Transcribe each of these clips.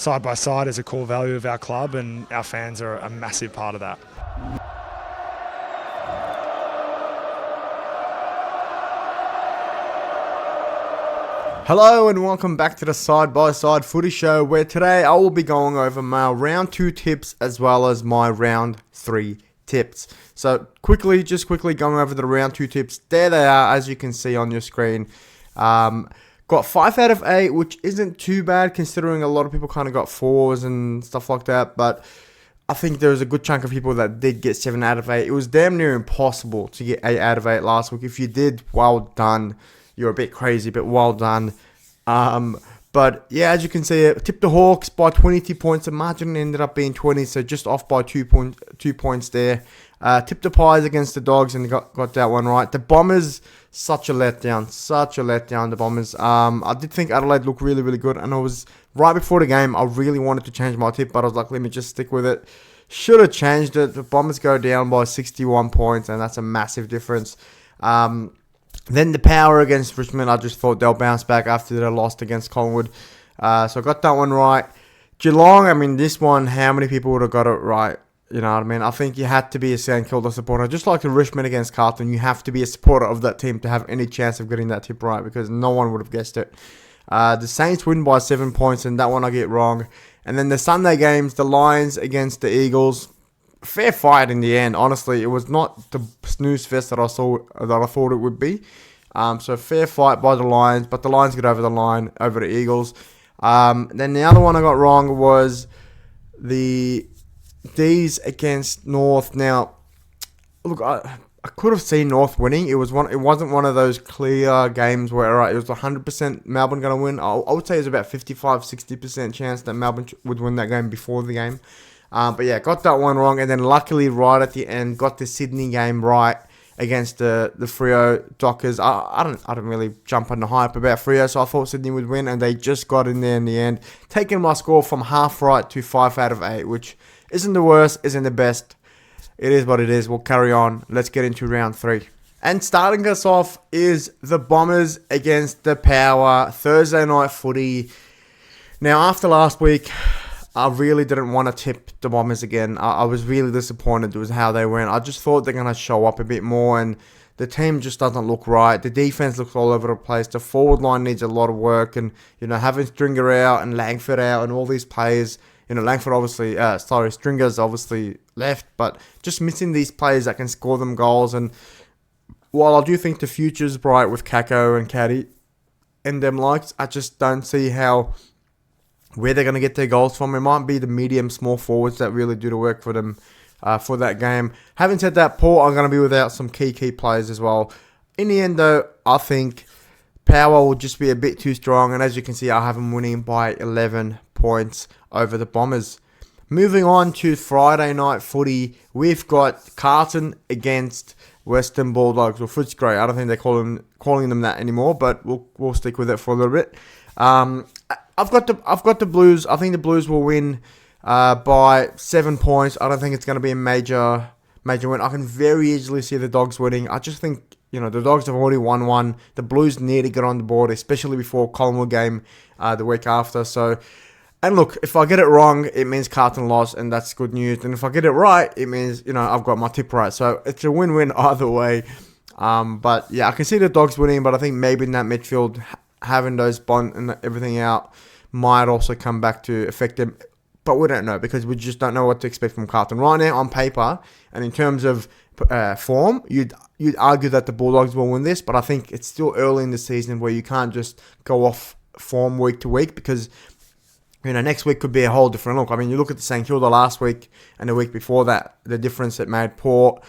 side by side is a core value of our club, and our fans are a massive part of that. Hello and welcome back to the Side by Side Footy Show, where today I will be going over my round 2 tips as well as my round 3 tips. So quickly going over the round 2 tips. There they are, as you can see on your screen. Got 5 out of 8, which isn't too bad considering a lot of people kind of got 4s and stuff like that. But I think there was a good chunk of people that did get 7 out of 8. It was damn near impossible to get 8 out of 8 last week. If you did, well done. You're a bit crazy, but well done. But yeah, as you can see, tipped the Hawks by 22 points. The margin ended up being 20, so just off by 2 points there. Tipped the Pies against the Dogs and got that one right. The Bombers, such a letdown. The Bombers. I did think Adelaide looked really, really good, and I was right before the game. I really wanted to change my tip, but I was like, let me just stick with it. Should have changed it. The Bombers go down by 61 points, and that's a massive difference. Then the Power against Richmond, I just thought they'll bounce back after they lost against Collingwood. So I got that one right. Geelong, I mean, this one, how many people would have got it right? You know what I mean? I think you had to be a St Kilda supporter. Just like the Richmond against Carlton, you have to be a supporter of that team to have any chance of getting that tip right, because no one would have guessed it. The Saints win by 7 points, and that one I get wrong. And then the Sunday games, the Lions against the Eagles. Fair fight in the end. Honestly, it was not the snooze fest that I thought it would be. So fair fight by the Lions, but the Lions get over the line over the Eagles. Then the other one I got wrong was the D's against North. Now, look, I could have seen North winning. It wasn't one of those clear games where it was 100% Melbourne going to win. I would say it was about 55-60% chance that Melbourne would win that game before the game. But yeah, got that one wrong, and then luckily right at the end got the Sydney game right against the Freo Dockers. I don't really jump on the hype about Freo, so I thought Sydney would win, and they just got in there in the end, taking my score from half right to 5 out of 8, which isn't the worst, isn't the best. It is what it is. We'll carry on. Let's get into round 3. And starting us off is the Bombers against the Power, Thursday night footy. Now, after last week, I really didn't want to tip the Bombers again. I was really disappointed with how they went. I just thought they're going to show up a bit more, and the team just doesn't look right. The defense looks all over the place. The forward line needs a lot of work, and having Stringer out and Langford out and all these players. Langford Stringer's obviously left, but just missing these players that can score them goals. And while I do think the future's bright with Kako and Caddy and them likes, I just don't see where they're going to get their goals from. It might be the medium, small forwards that really do the work for them for that game. Having said that, Port are going to be without some key players as well. In the end, though, I think Power will just be a bit too strong. And as you can see, I have them winning by 11 points over the Bombers. Moving on to Friday night footy, we've got Carlton against Western Bulldogs, or Footscray. I don't think they're calling them that anymore, but we'll stick with it for a little bit. I've got the Blues. I think the Blues will win by 7 points. I don't think it's going to be a major win. I can very easily see the Dogs winning. I just think the Dogs have already won one. The Blues need to get on the board, especially before Collingwood game the week after. So, and look, if I get it wrong, it means Carlton lost, and that's good news. And if I get it right, it means I've got my tip right. So it's a win-win either way. But yeah, I can see the Dogs winning, but I think maybe in that midfield, having those Bond and everything out might also come back to affect them. But we don't know, because we just don't know what to expect from Carlton. Right now, on paper, and in terms of form, you'd argue that the Bulldogs will win this, but I think it's still early in the season where you can't just go off form week to week, because next week could be a whole different look. I mean, you look at the St Kilda last week and the week before that, the difference it made. Port,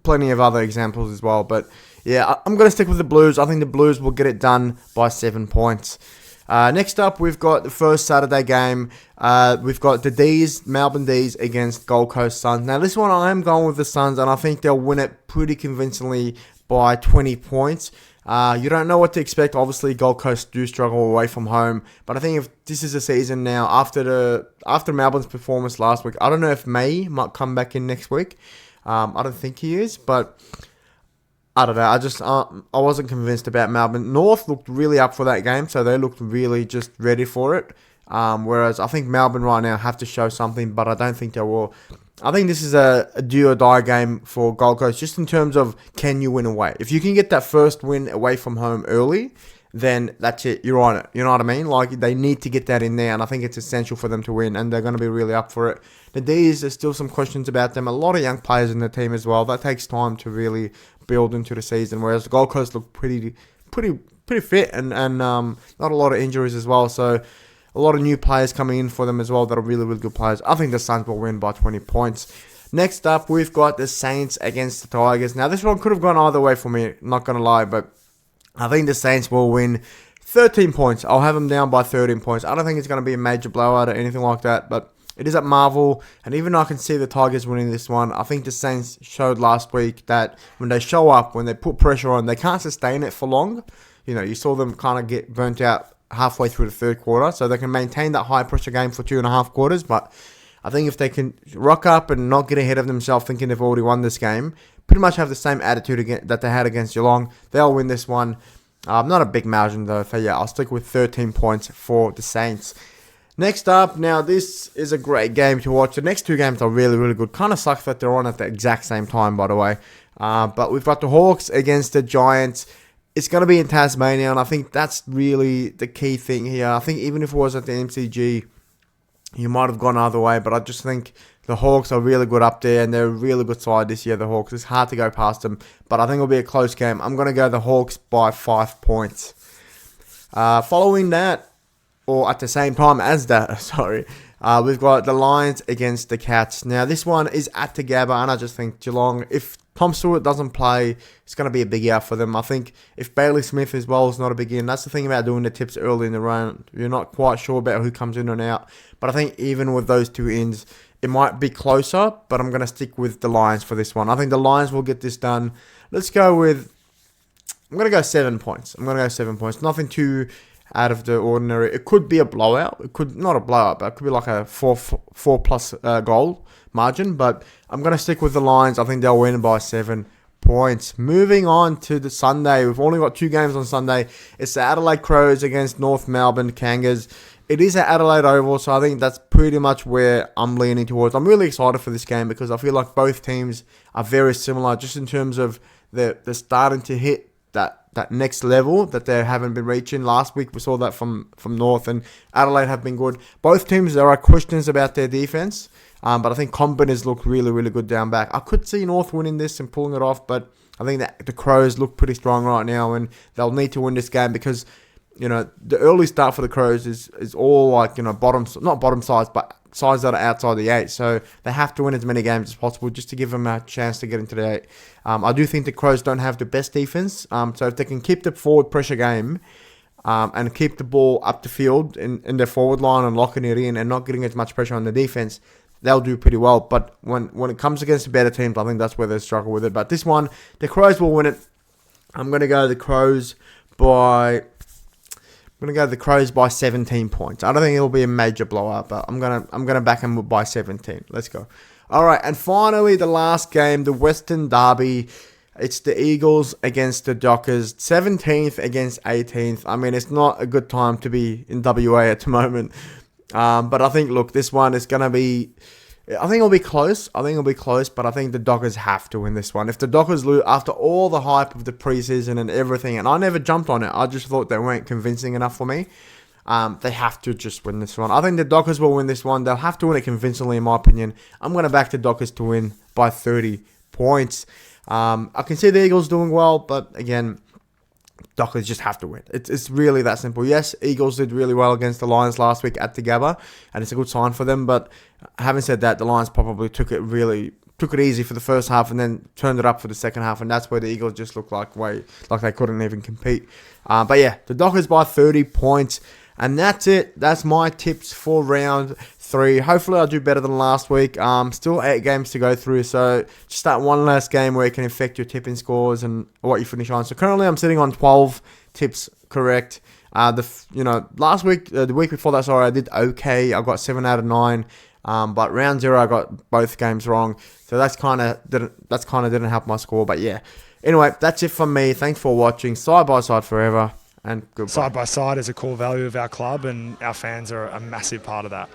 plenty of other examples as well. But yeah, I'm going to stick with the Blues. I think the Blues will get it done by 7 points. Next up, we've got the first Saturday game. We've got the Melbourne D's against Gold Coast Suns. Now, this one I am going with the Suns, and I think they'll win it pretty convincingly by 20 points. You don't know what to expect. Obviously, Gold Coast do struggle away from home, but I think if this is a season now after Melbourne's performance last week, I don't know if May might come back in next week. I don't think he is, but I don't know. I wasn't convinced about Melbourne. North looked really up for that game, so they looked really just ready for it. Whereas I think Melbourne right now have to show something, but I don't think they will. I think this is a do or die game for Gold Coast, just in terms of can you win away. If you can get that first win away from home early, then that's it. You're on it. You know what I mean? Like, they need to get that in there, and I think it's essential for them to win, and they're going to be really up for it. The D's, there's still some questions about them. A lot of young players in the team as well. That takes time to really build into the season, whereas the Gold Coast look pretty fit, and not a lot of injuries as well. So a lot of new players coming in for them as well that are really, really good players. I think the Suns will win by 20 points. Next up, we've got the Saints against the Tigers. Now, this one could have gone either way for me, not going to lie, but I think the Saints will win 13 points. I'll have them down by 13 points. I don't think it's going to be a major blowout or anything like that, but it is at Marvel, and even though I can see the Tigers winning this one, I think the Saints showed last week that when they show up, when they put pressure on, they can't sustain it for long. You know, you saw them kind of get burnt out halfway through the third quarter, so they can maintain that high pressure game for 2.5 quarters, but I think if they can rock up and not get ahead of themselves thinking they've already won this game, pretty much have the same attitude that they had against Geelong, they'll win this one. Not a big margin though, so yeah, I'll stick with 13 points for the Saints. Next up, now this is a great game to watch. The next two games are really, really good. Kind of sucks that they're on at the exact same time, by the way. But we've got the Hawks against the Giants. It's going to be in Tasmania, and I think that's really the key thing here. I think even if it was at the MCG, you might have gone either way, but I just think the Hawks are really good up there, and they're a really good side this year, the Hawks. It's hard to go past them, but I think it'll be a close game. I'm going to go the Hawks by 5 points. Following that, or at the same time as that, we've got the Lions against the Cats. Now, this one is at the Gabba, and I just think Geelong, if Tom Stewart doesn't play, it's going to be a big out for them. I think if Bailey Smith as well is not a big in, that's the thing about doing the tips early in the round. You're not quite sure about who comes in and out. But I think even with those two ins, it might be closer, but I'm going to stick with the Lions for this one. I think the Lions will get this done. I'm going to go 7 points. Nothing too out of the ordinary. It could be a blowout. It could not a blowout, but it could be like a 4+ goal margin. But I'm going to stick with the Lions. I think they'll win by 7 points. Moving on to the Sunday. We've only got 2 games on Sunday. It's the Adelaide Crows against North Melbourne Kangas. It is at Adelaide Oval, so I think that's pretty much where I'm leaning towards. I'm really excited for this game because I feel like both teams are very similar just in terms of they're starting to hit that next level that they haven't been reaching. Last week we saw that from North, and Adelaide have been good. Both teams, there are questions about their defense, but I think Combiners look really, really good down back. I could see North winning this and pulling it off, but I think that the Crows look pretty strong right now, and they'll need to win this game because, you know, the early start for the Crows is all like, you know, not bottom sides, but sides that are outside the 8. So they have to win as many games as possible just to give them a chance to get into the 8. I do think the Crows don't have the best defense. So if they can keep the forward pressure game and keep the ball up the field in their forward line and locking it in and not getting as much pressure on the defense, they'll do pretty well. But when it comes against the better teams, I think that's where they struggle with it. But this one, the Crows will win it. I'm going to go the Crows by 17 points. I don't think it'll be a major blowout, but I'm gonna back them by 17. Let's go. All right, and finally the last game, the Western Derby. It's the Eagles against the Dockers, 17th against 18th. I mean, it's not a good time to be in WA at the moment. But I think, look, this one is gonna be. I think it'll be close. But I think the Dockers have to win this one. If the Dockers lose, after all the hype of the preseason and everything, and I never jumped on it, I just thought they weren't convincing enough for me. They have to just win this one. I think the Dockers will win this one. They'll have to win it convincingly, in my opinion. I'm going to back the Dockers to win by 30 points. I can see the Eagles doing well, but again, Dockers just have to win. It's really that simple. Yes, Eagles did really well against the Lions last week at the Gabba, and it's a good sign for them. But having said that, the Lions probably took it easy for the first half and then turned it up for the second half, and that's where the Eagles just looked like they couldn't even compete. But yeah, the Dockers by 30 points, and that's it. That's my tips for round 3. Hopefully I'll do better than last week. Still 8 games to go through, so just that one last game where it can affect your tipping scores and what you finish on. So currently I'm sitting on 12 tips correct. Last week, the week before that, I did okay. I got 7 out of 9. But round 0 I got both games wrong, so that's kind of didn't help my score. But yeah, anyway, that's it from me. Thanks for watching. Side by side forever, and goodbye. Side by side is a core value of our club, and our fans are a massive part of that.